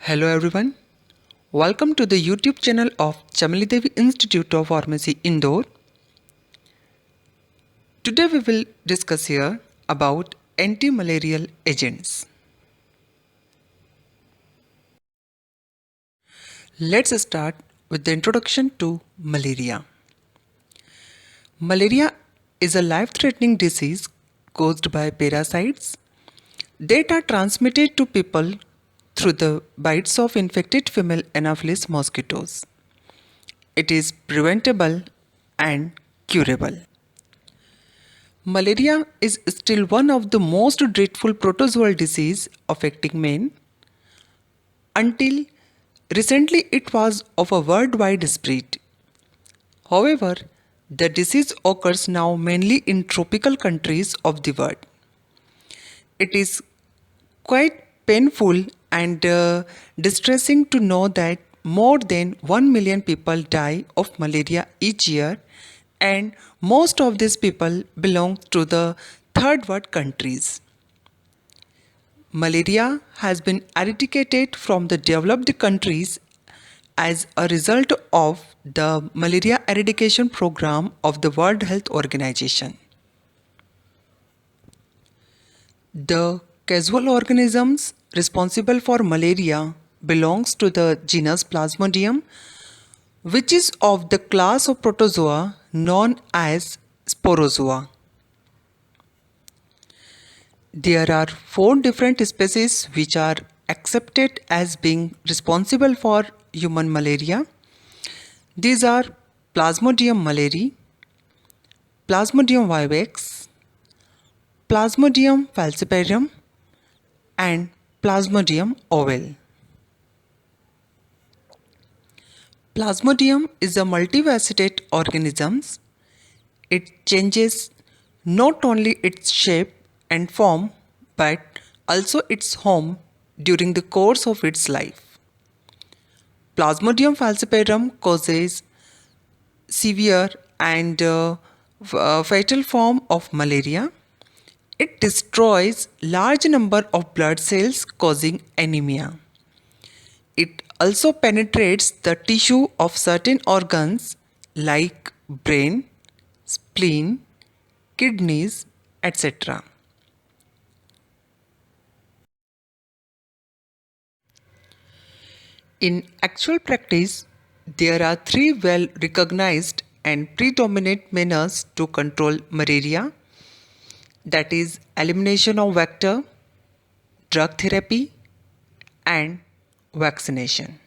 Hello everyone, welcome to the YouTube channel of Chamali Devi Institute of Pharmacy Indore. Today we will discuss here about anti-malarial agents. Let's start with the introduction to malaria. Malaria is a life-threatening disease caused by parasites that are transmitted to people through the bites of infected female Anopheles mosquitoes. It is preventable and curable. Malaria is still one of the most dreadful protozoal disease affecting men. Until recently it was of a worldwide spread. However, the disease occurs now mainly in tropical countries of the world. It is quite painful and distressing to know that more than 1 million people die of malaria each year, and most of these people belong to the third world countries. Malaria has been eradicated from the developed countries as a result of the malaria eradication program of the World Health Organization. The causal organisms responsible for malaria belongs to the genus Plasmodium, which is of the class of protozoa known as Sporozoa. There are 4 different species which are accepted as being responsible for human malaria. These are Plasmodium malariae, Plasmodium vivax, Plasmodium falciparum, and Plasmodium ovale. Plasmodium is a multifaceted organism. It changes not only its shape and form but also its home during the course of its life. Plasmodium falciparum causes severe and fatal form of malaria. It destroys large number of blood cells causing anemia. It also penetrates the tissue of certain organs like brain, spleen, kidneys, etc. In actual practice, there are 3 well recognized and predominant manners to control malaria, that is elimination of vector, drug therapy, and vaccination.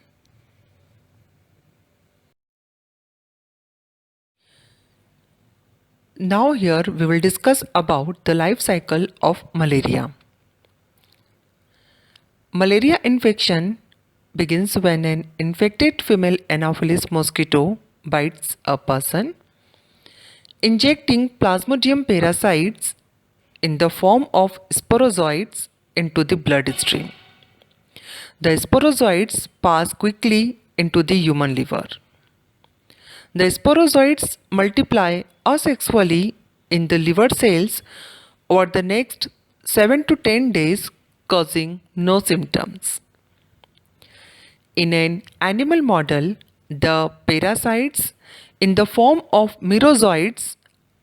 Now here we will discuss about the life cycle of malaria. Malaria infection begins when an infected female Anopheles mosquito bites a person, injecting Plasmodium parasites in the form of sporozoites into the bloodstream. The sporozoites pass quickly into the human liver. The sporozoites multiply asexually in the liver cells over the next 7 to 10 days, causing no symptoms. In an animal model, the parasites in the form of merozoites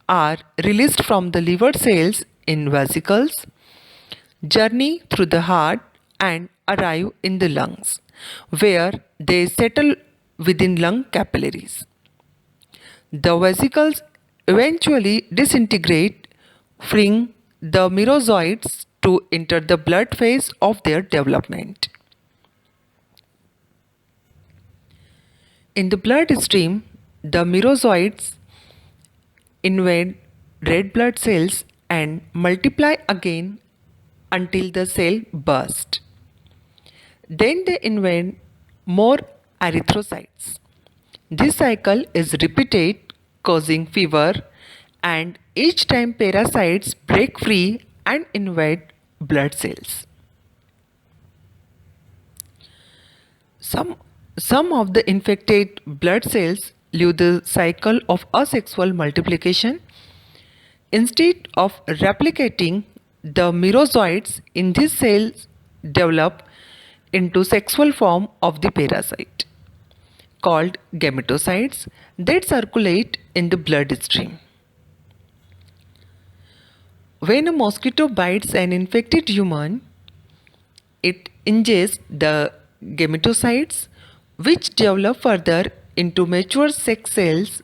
are released from the liver cells in vesicles, journey through the heart and arrive in the lungs, where they settle within lung capillaries. The vesicles eventually disintegrate, freeing the merozoites to enter the blood phase of their development. In the bloodstream, the merozoites invade red blood cells and multiply again until the cell bursts. Then they invade more erythrocytes. This cycle is repeated, causing fever, and each time parasites break free and invade blood cells. Some of the infected blood cells live the cycle of asexual multiplication. Instead of replicating, the merozoites in these cells develop into sexual form of the parasite, called gametocytes, that circulate in the bloodstream. When a mosquito bites an infected human, it ingests the gametocytes, which develop further into mature sex cells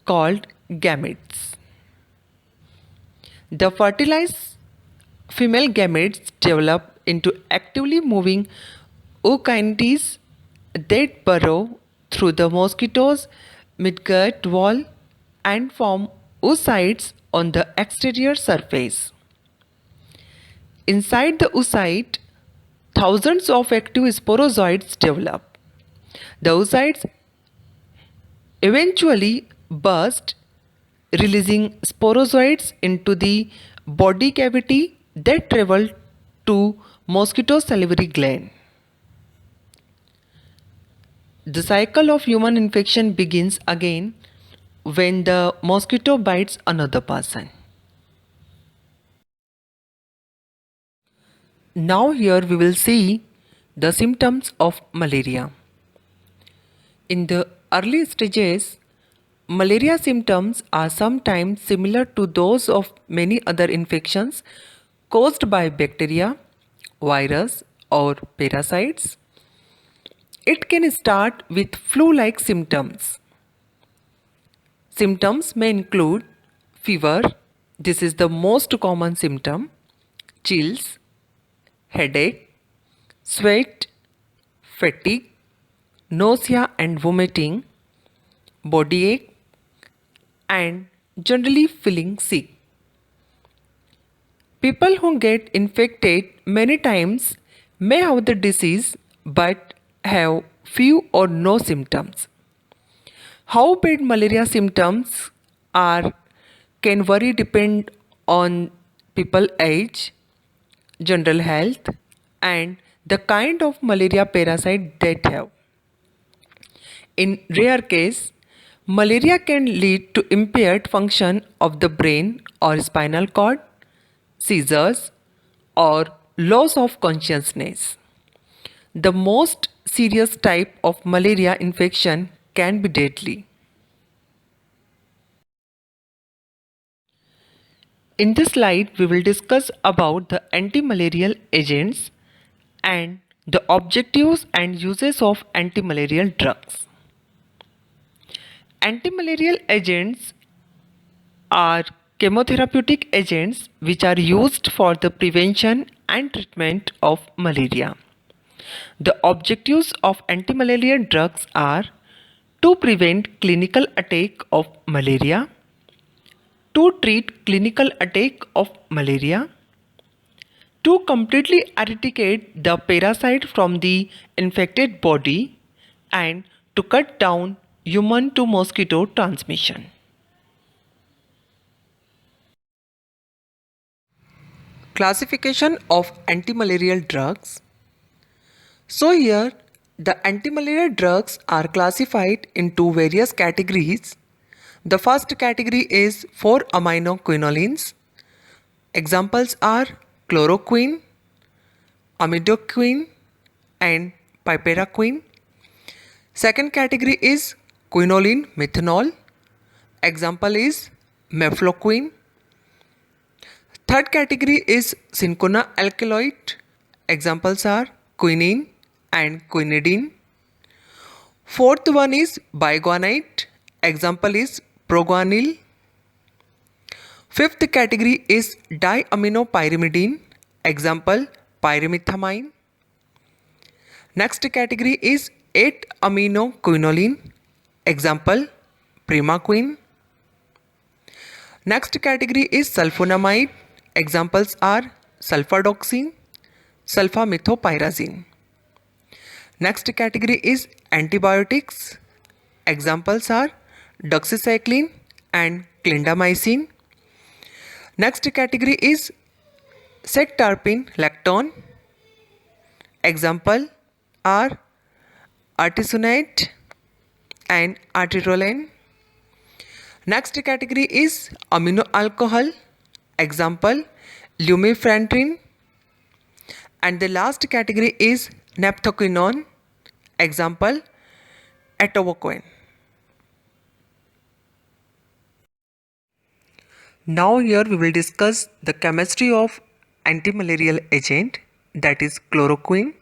called gametes. The fertilized female gametes develop into actively moving oocytes that burrow through the mosquito's midgut wall and form oocytes on the exterior surface. Inside the oocyte, thousands of active sporozoites develop. The oocytes eventually burst, releasing sporozoites into the body cavity that travel to mosquito salivary gland. The cycle of human infection begins again when the mosquito bites another person. Now here we will see the symptoms of malaria. In the early stages, malaria symptoms are sometimes similar to those of many other infections caused by bacteria, virus, or parasites. It can start with flu-like symptoms. Symptoms may include fever, this is the most common symptom, chills, headache, sweat, fatigue, nausea and vomiting, body ache, and generally feeling sick. People who get infected many times may have the disease but have few or no symptoms. How bad malaria symptoms are can vary depend on people's age, general health, and the kind of malaria parasite they have. In rare case, malaria can lead to impaired function of the brain or spinal cord, seizures, or loss of consciousness. The most serious type of malaria infection can be deadly. In this slide, we will discuss about the anti-malarial agents and the objectives and uses of anti-malarial drugs. Anti-malarial agents are chemotherapeutic agents which are used for the prevention and treatment of malaria. The objectives of anti-malarial drugs are to prevent clinical attack of malaria, to treat clinical attack of malaria, to completely eradicate the parasite from the infected body, and to cut down human to mosquito transmission. Classification of antimalarial drugs. So here the antimalarial drugs are classified into various categories. The first category is 4-aminoquinolines. Examples are chloroquine, amidoquine, and piperaquine. Second category is quinoline methanol. Example is mefloquine. Third category is cinchona alkaloid. Examples are quinine and quinidine. Fourth one is biguanide. Example is proguanil. Fifth category is diaminopyrimidine. Example pyrimethamine. Next category is 8-aminoquinoline. Example primaquine. Next category is sulfonamide. Examples are sulfadoxine, sulfamethoxyrazine. Next category is antibiotics. Examples are doxycycline and clindamycin. Next category is ceftaripine lactone. Example are artesunate and arteroline. Next category is amino alcohol. Example lumefantrine. And the last category is Naphthoquinone, example atovaquone. Now here we will discuss the chemistry of antimalarial agent, that is chloroquine.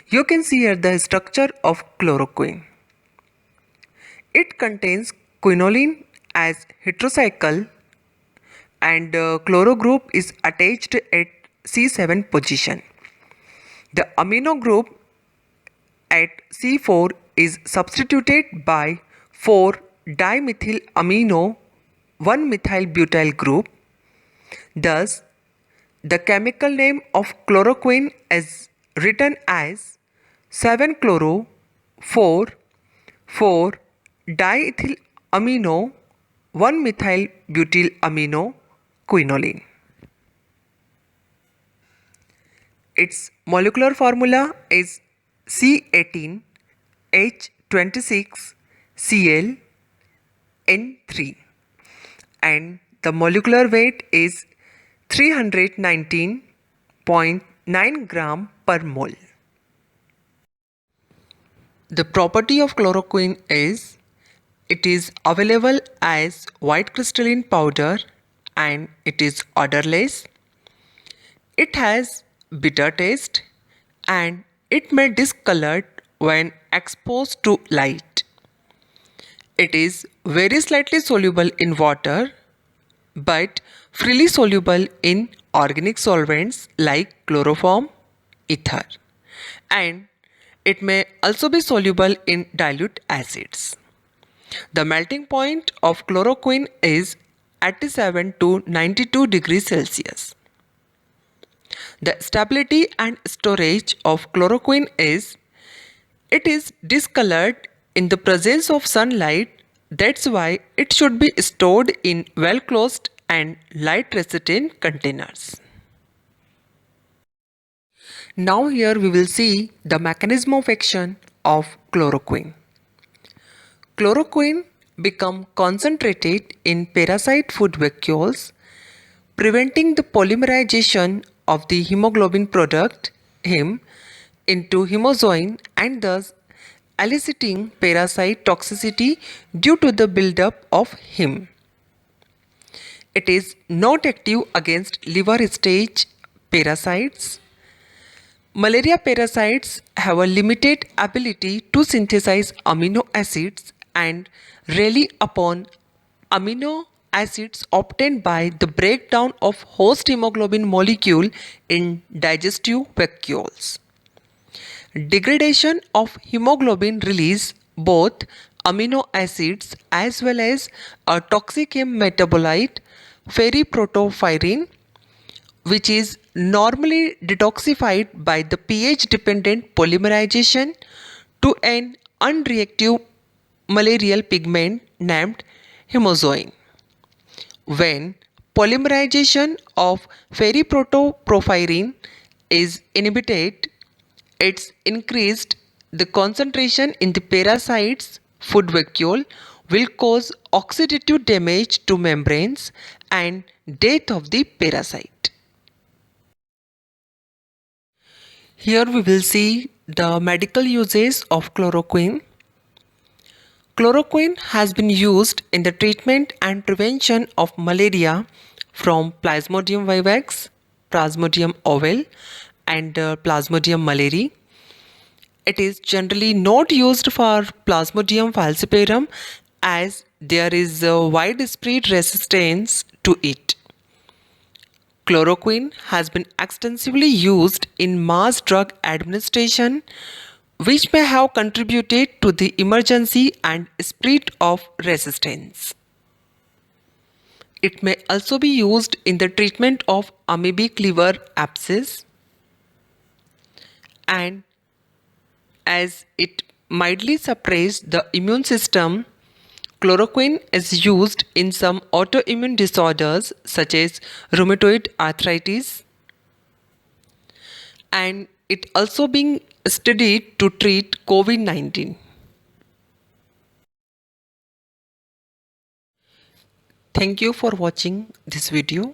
You can see here the structure of chloroquine. It contains quinoline as heterocycle and chloro group is attached at C7 position. The amino group at C4 is substituted by 4-dimethylamino 1-methyl-butyl group. Thus, the chemical name of chloroquine is written as 7-chloro-4,4-diethylamino 1-methyl-butylamino quinoline. Its molecular formula is C18H26Cl and the molecular weight is 319.9 gram per mole. The property of chloroquine is it is available as white crystalline powder and it is odorless. It has bitter taste and it may discolored when exposed to light. It is very slightly soluble in water but freely soluble in organic solvents like chloroform, ether, and it may also be soluble in dilute acids. The melting point of chloroquine is 87 to 92 degrees Celsius. The stability and storage of chloroquine is it is discolored in the presence of sunlight. That's why it should be stored in well closed and light resistant containers. Now here we will see the mechanism of action of chloroquine. Chloroquine become concentrated in parasite food vacuoles, preventing the polymerization of the hemoglobin product heme into hemozoin and thus eliciting parasite toxicity due to the buildup of heme. It is not active against liver stage parasites. Malaria parasites have a limited ability to synthesize amino acids and rely upon amino acids obtained by the breakdown of host hemoglobin molecule in digestive vacuoles. Degradation of hemoglobin release both amino acids as well as a toxic heme metabolite ferriprotophyrin, which is normally detoxified by the pH dependent polymerization to an unreactive malarial pigment named hemozoin. When polymerization of ferriprotopropyrin is inhibited, it's increased the concentration in the parasite's food vacuole will cause oxidative damage to membranes and death of the parasite. Here we will see the medical uses of chloroquine. Chloroquine has been used in the treatment and prevention of malaria from Plasmodium vivax, Plasmodium ovale and Plasmodium malariae. It is generally not used for Plasmodium falciparum as there is a widespread resistance to it. Chloroquine has been extensively used in mass drug administration, which may have contributed to the emergency and spread of resistance. It may also be used in the treatment of amoebic liver abscess, and as it mildly suppresses the immune system, chloroquine is used in some autoimmune disorders such as rheumatoid arthritis, and it also being studied to treat COVID-19. Thank you for watching this video.